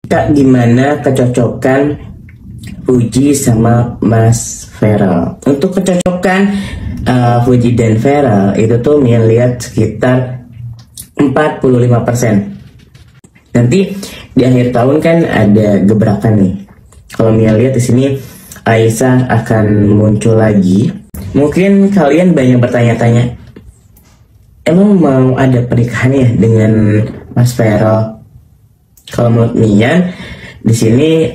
Kak, gimana kecocokan Fuji sama Mas Feral? Untuk kecocokan Fuji dan Feral itu tuh Mian lihat sekitar 45%. Nanti di akhir tahun kan ada gebrakan nih. Kalau Mian lihat di sini Aisyah akan muncul lagi. Mungkin kalian banyak bertanya-tanya, emang mau ada pernikahan ya dengan Mas Feral? Kalau menurut Mian, di sini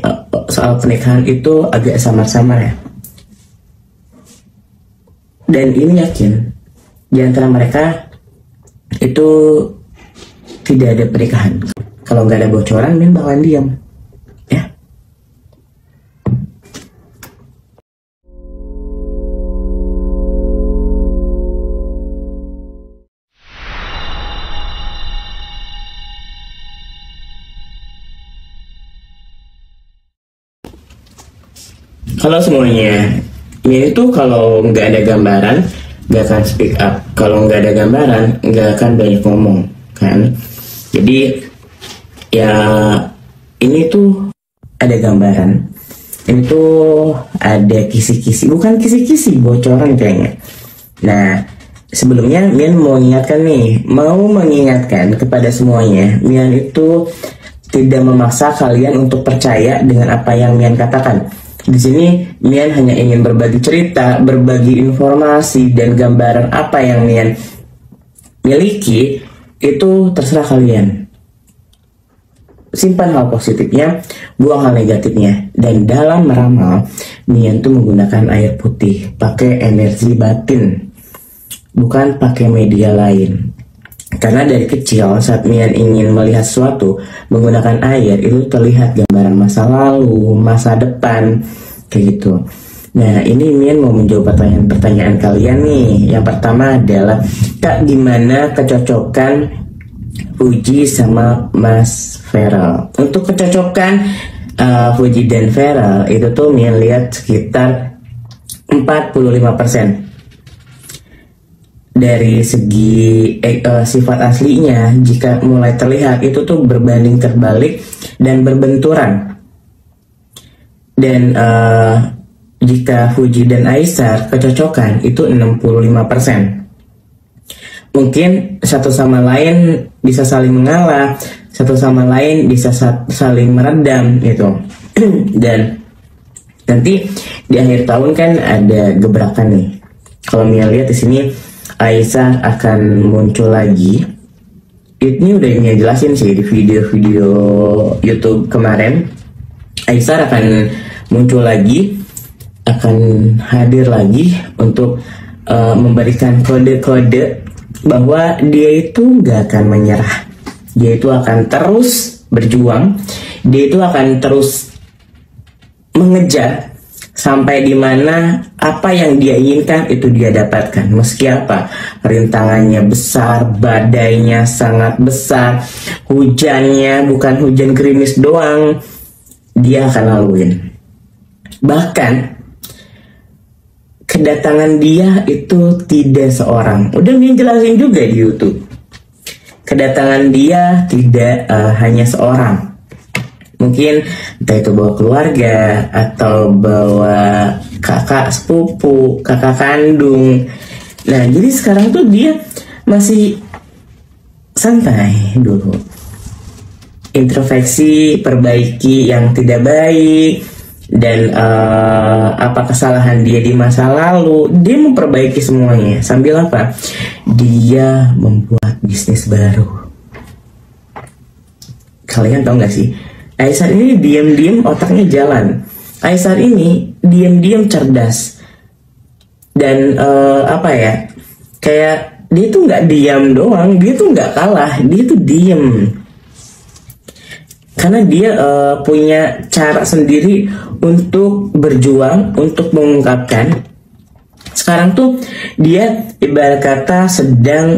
soal pernikahan itu agak samar-samar ya. Dan ini yakin di antara mereka itu tidak ada pernikahan. Kalau nggak ada bocoran, Mian bakalan diam. Ya. Halo semuanya, ini tuh kalau nggak ada gambaran nggak akan speak up, kalau nggak ada gambaran nggak akan banyak ngomong kan. Jadi ya ini tuh ada gambaran, ini tuh ada kisi-kisi, bukan kisi-kisi, bocoran kayaknya. Nah sebelumnya Mian mau mengingatkan kepada semuanya, Mian itu tidak memaksa kalian untuk percaya dengan apa yang Mian katakan. Di sini Mian hanya ingin berbagi cerita, berbagi informasi dan gambaran apa yang Mian miliki. Itu terserah kalian. Simpan hal positifnya, buang hal negatifnya. Dan dalam meramal, Mian tuh menggunakan air putih, pakai energi batin, bukan pakai media lain. Karena dari kecil saat Mian ingin melihat sesuatu menggunakan air, itu terlihat gambaran masa lalu, masa depan, kayak gitu. Nah ini Mian mau menjawab pertanyaan kalian nih. Yang pertama adalah, Kak, gimana kecocokan Fuji sama Mas Feral? Untuk kecocokan Fuji dan Feral itu tuh Mian lihat sekitar 45%. Dari segi sifat aslinya, jika mulai terlihat itu tuh berbanding terbalik dan berbenturan. Dan jika Fuji dan Aisyah kecocokan itu 65%. Mungkin satu sama lain bisa saling mengalah, satu sama lain bisa saling meredam gitu. Dan nanti di akhir tahun kan ada gebrakan nih. Kalau Mia lihat di sini Aisyah akan muncul lagi. Ini udah Mia jelasin sih di video-video YouTube kemarin. Aisyah akan muncul lagi, akan hadir lagi untuk memberikan kode-kode bahwa dia itu nggak akan menyerah. Dia itu akan terus berjuang. Dia itu akan terus mengejar sampai di mana apa yang dia inginkan itu dia dapatkan. Meski apa, rintangannya besar, badainya sangat besar, hujannya bukan hujan gerimis doang, dia akan laluin. Bahkan kedatangan dia itu tidak seorang. Udah dia jelasin juga di YouTube. Kedatangan dia tidak hanya seorang. Mungkin entah itu bawa keluarga atau bawa kakak sepupu, kakak kandung. Nah, jadi sekarang tuh dia masih santai dulu. Introspeksi, perbaiki yang tidak baik, dan apa kesalahan dia di masa lalu, dia memperbaiki semuanya. Sambil apa? Dia membuat bisnis baru. Kalian tahu nggak sih? Aisyah ini diam-diam otaknya jalan. Aisyah ini diam-diam cerdas. Dan apa ya? Kayak dia tuh nggak diam doang, dia tuh nggak kalah, dia tuh diem. Karena dia punya cara sendiri untuk berjuang, untuk mengungkapkan. Sekarang tuh dia ibarat kata sedang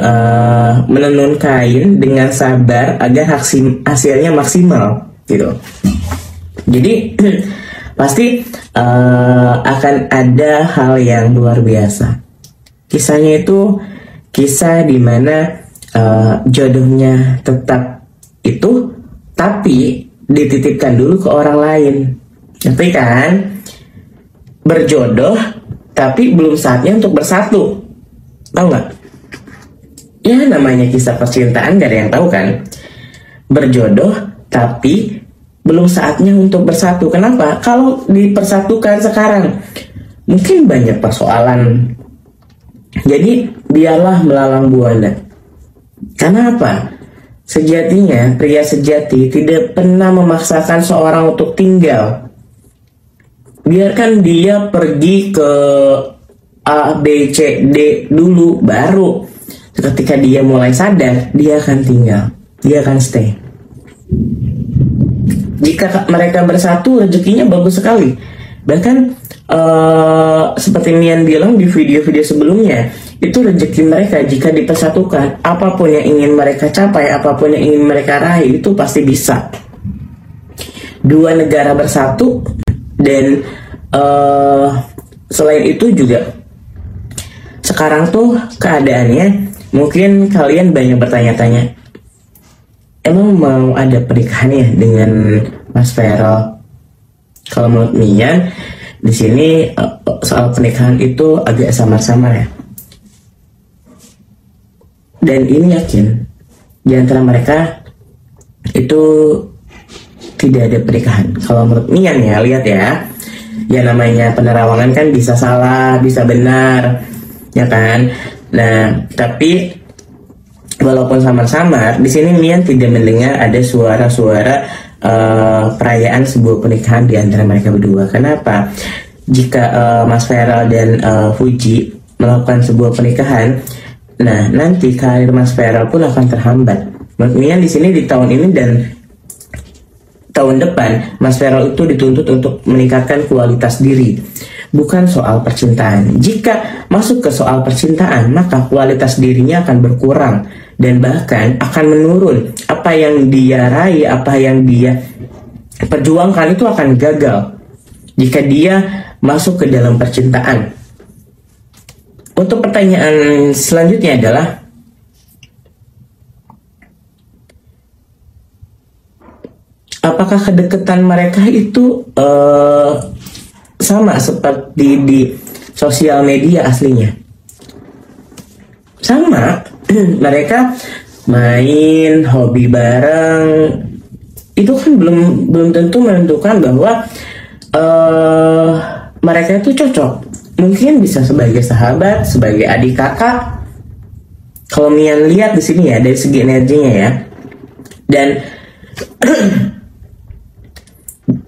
menenun kain dengan sabar agar hasilnya maksimal gitu. Jadi pasti akan ada hal yang luar biasa. Kisahnya itu kisah dimana jodohnya tetap itu, tapi dititipkan dulu ke orang lain. Ngerti kan? Berjodoh tapi belum saatnya untuk bersatu. Tahu nggak? Ya namanya kisah percintaan gak ada yang tahu kan. Berjodoh tapi belum saatnya untuk bersatu. Kenapa? Kalau dipersatukan sekarang mungkin banyak persoalan. Jadi biarlah melalang buana. Karena apa? Sejatinya pria sejati tidak pernah memaksakan seorang untuk tinggal. Biarkan dia pergi ke A, B, C, D dulu, baru ketika dia mulai sadar, dia akan tinggal, dia akan stay. Jika mereka bersatu, rezekinya bagus sekali. Bahkan seperti Mian bilang di video-video sebelumnya, itu rezeki mereka jika dipersatukan, apapun yang ingin mereka capai, apapun yang ingin mereka raih, itu pasti bisa. Dua negara bersatu. Dan selain itu juga sekarang tuh keadaannya, mungkin kalian banyak bertanya-tanya, emang mau ada pernikahan ya dengan Mas Vero? Kalau menurut Mian, di sini soal pernikahan itu agak samar-samar ya. Dan ini yakin di antara mereka itu tidak ada pernikahan. Kalau menurut Mian ya, lihat ya. Ya namanya penerawangan kan bisa salah, bisa benar, ya kan? Nah, tapi walaupun samar-samar, di sini Mian tidak mendengar ada suara-suara perayaan sebuah pernikahan di antara mereka berdua. Kenapa? Jika Mas Vero dan Fuji melakukan sebuah pernikahan, nah nanti karir Mas Vero pun akan terhambat. Menurut Mian di sini di tahun ini dan tahun depan, Mas Vero itu dituntut untuk meningkatkan kualitas diri, bukan soal percintaan. Jika masuk ke soal percintaan, maka kualitas dirinya akan berkurang dan bahkan akan menurun. Apa yang dia raih, apa yang dia perjuangkan itu akan gagal jika dia masuk ke dalam percintaan. Untuk pertanyaan selanjutnya adalah, apakah kedekatan mereka itu sama seperti di sosial media aslinya? Sama. Mereka main, hobi bareng, itu kan belum tentu menentukan bahwa mereka itu cocok. Mungkin bisa sebagai sahabat, sebagai adik kakak. Kalau Mian lihat di sini ya, dari segi energinya ya. Dan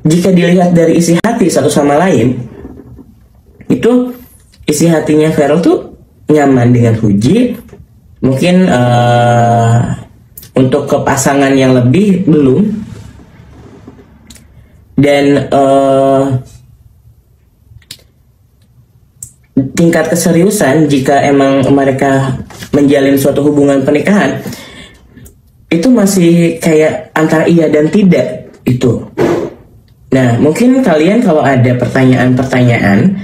jika dilihat dari isi hati satu sama lain, itu isi hatinya Vero tuh nyaman dengan Fuji. Mungkin untuk ke pasangan yang lebih belum. Dan tingkat keseriusan jika emang mereka menjalin suatu hubungan pernikahan, itu masih kayak antara iya dan tidak itu. Nah, mungkin kalian kalau ada pertanyaan-pertanyaan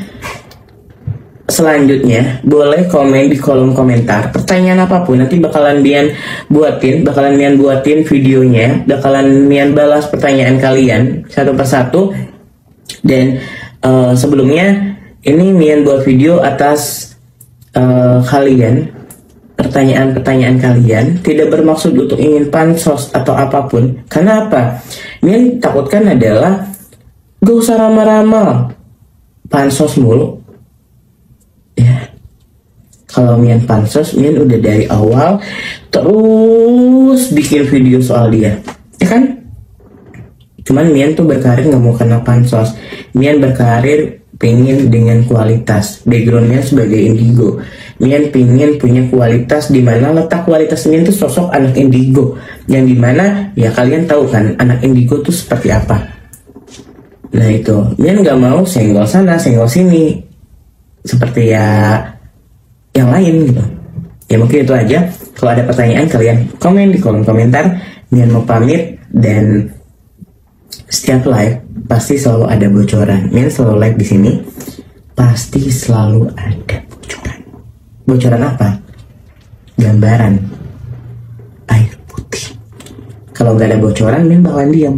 selanjutnya, boleh komen di kolom komentar. Pertanyaan apapun, nanti bakalan Mian buatin videonya, bakalan Mian balas pertanyaan kalian satu persatu. Dan sebelumnya, ini Mian buat video atas kalian, pertanyaan-pertanyaan kalian, tidak bermaksud untuk ingin pansos atau apapun. Karena apa? Mian takutkan adalah gak usah ramal-ramal, pansos mulu. Ya, kalau Mian pansos, Mian udah dari awal terus bikin video soal dia, ya kan? Cuman Mian tuh berkarir nggak mau kena pansos. Mian berkarir pengen dengan kualitas, backgroundnya sebagai indigo. Mian pengen punya kualitas, dimana letak kualitas Mian tuh sosok anak indigo, yang dimana ya kalian tahu kan anak indigo tuh seperti apa. Nah itu, Mian nggak mau senggol sana, senggol sini, seperti ya yang lain gitu. Ya mungkin itu aja. Kalau ada pertanyaan kalian komen di kolom komentar. Mian mau pamit, dan setiap live pasti selalu ada bocoran. Mian selalu live di sini, pasti selalu ada bocoran. Bocoran apa? Gambaran air putih. Kalau nggak ada bocoran, Mian bakalan diam.